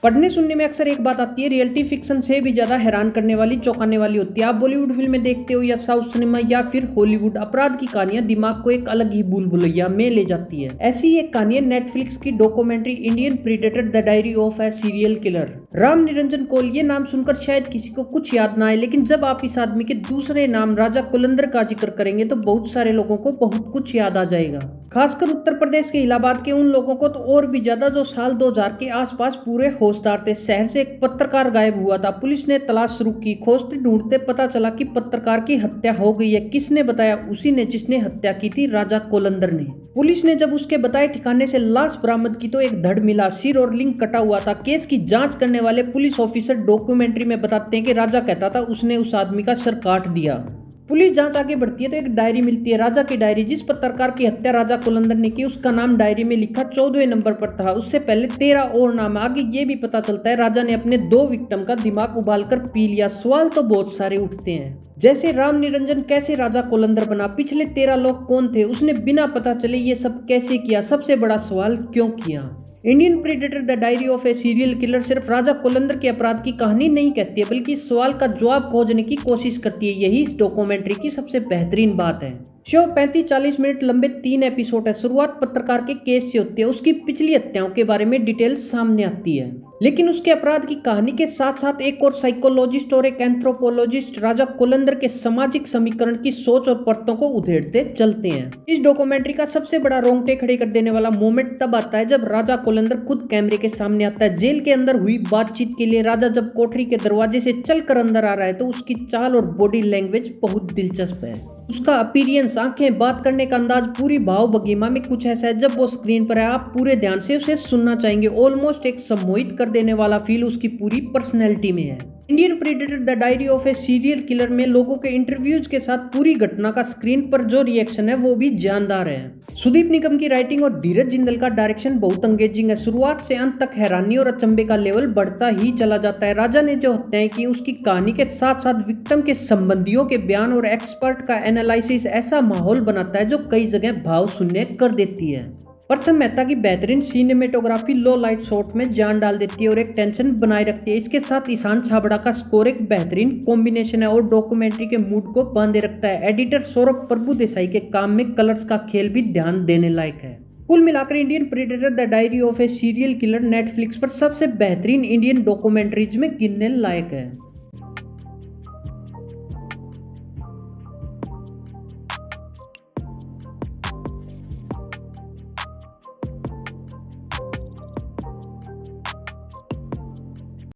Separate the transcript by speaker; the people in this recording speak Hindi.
Speaker 1: पढ़ने सुनने में अक्सर एक बात आती है, रियलिटी फिक्शन से भी ज्यादा हैरान करने वाली, चौंकाने वाली होती है। आप बॉलीवुड फिल्में देखते हो या साउथ सिनेमा या फिर हॉलीवुड, अपराध की कहानियां दिमाग को एक अलग ही भूल-भुलैया में ले जाती है। ऐसी ही एक कहानी है नेटफ्लिक्स की documentary Indian Predator the diary of a serial killer. Ram Niranjan Kaul, ये नाम सुनकर शायद किसी को कुछ याद ना आए, लेकिन जब आप इस आदमी के दूसरे नाम राजा कुलंदर का जिक्र करेंगे तो बहुत सारे लोगों को बहुत कुछ याद आ जाएगा। खासकर उत्तर प्रदेश के इलाहाबाद के उन लोगों को तो और भी ज्यादा, जो साल 2000 के आसपास पूरे होशदार थे। शहर से एक पत्रकार गायब हुआ था। पुलिस ने तलाश शुरू की। खोजते ढूंढते पता चला कि पत्रकार की हत्या हो गई है। किसने बताया? उसी ने जिसने हत्या की थी, राजा कोलंदर ने। पुलिस ने जब उसके बताए ठिकाने से लाश बरामद की तो एक धड़ मिला, सिर और लिंग कटा हुआ था। केस की जांच करने वाले पुलिस ऑफिसर डॉक्यूमेंट्री में बताते हैं कि राजा कहता था उसने उस आदमी का सर काट दिया। पुलिस जांच आगे बढ़ती है तो एक डायरी मिलती है, राजा की डायरी। जिस पत्रकार की हत्या राजा कुलंदर ने की, उसका नाम डायरी में लिखा 14वें नंबर पर था। उससे पहले 13 और नाम। आगे ये भी पता चलता है राजा ने अपने 2 विक्टिम का दिमाग उबालकर पी लिया। सवाल तो बहुत सारे उठते हैं, जैसे राम निरंजन कैसे राजा कुलंदर बना, पिछले 13 लोग कौन थे, उसने बिना पता चले ये सब कैसे किया, सबसे बड़ा सवाल क्यों किया। Indian Predator the diary of a serial killer सिर्फ राजा कुलंदर के अपराध की कहानी नहीं कहती है, बल्कि इस सवाल का जवाब खोजने की कोशिश करती है। यही इस डॉक्यूमेंट्री की सबसे बेहतरीन बात है। शो 35-40 मिनट लंबे 3 एपिसोड है। शुरुआत पत्रकार के केस से होती है, उसकी पिछली हत्याओं के बारे में डिटेल्स सामने आती है, लेकिन उसके अपराध की कहानी के साथ साथ एक और साइकोलॉजिस्ट और एक एंथ्रोपोलॉजिस्ट राजा कुलंदर के सामाजिक समीकरण की सोच और परतों को उधेड़ते चलते हैं। इस डॉक्यूमेंट्री का सबसे बड़ा रोंगटे खड़े कर देने वाला मोमेंट तब आता है जब राजा कुलंदर खुद कैमरे के सामने आता है। जेल के अंदर हुई बातचीत के लिए राजा जब कोठरी के दरवाजे से चलकर अंदर आ रहा है तो उसकी चाल और बॉडी लैंग्वेज बहुत दिलचस्प है। उसका अपीयरेंस, आंखें, बात करने का अंदाज, पूरी भाव भंगिमा में कुछ ऐसा है जब वो स्क्रीन पर है आप पूरे ध्यान से उसे सुनना चाहेंगे। ऑलमोस्ट एक सम्मोहित कर देने वाला फील उसकी पूरी पर्सनैलिटी में है। Indian Predator the diary of a serial killer में लोगों के इंटरव्यूज के साथ पूरी घटना का स्क्रीन पर जो रिएक्शन है वो भी जानदार है। सुदीप निगम की राइटिंग और धीरज जिंदल का डायरेक्शन बहुत अंगेजिंग है। शुरुआत से अंत तक हैरानी और अचंभे का लेवल बढ़ता ही चला जाता है। राजा ने जो हत्याएं की, उसकी कहानी के साथ साथ विक्टिम के संबंधियों के बयान और एक्सपर्ट का एनालिसिस ऐसा माहौल बनाता है जो कई जगह भाव शून्य कर देती है। प्रथम मेहता की बेहतरीन सिनेमेटोग्राफी लो लाइट शॉट में जान डाल देती है और एक टेंशन बनाए रखती है। इसके साथ ईशान छाबड़ा का स्कोर एक बेहतरीन कॉम्बिनेशन है और डॉक्यूमेंट्री के मूड को बांधे रखता है। एडिटर सौरभ प्रभुदेसाई के काम में कलर्स का खेल भी ध्यान देने लायक है। कुल मिलाकर Indian Predator the diary of a serial killer Netflix पर सबसे बेहतरीन इंडियन डॉक्यूमेंट्रीज में गिनने लायक है।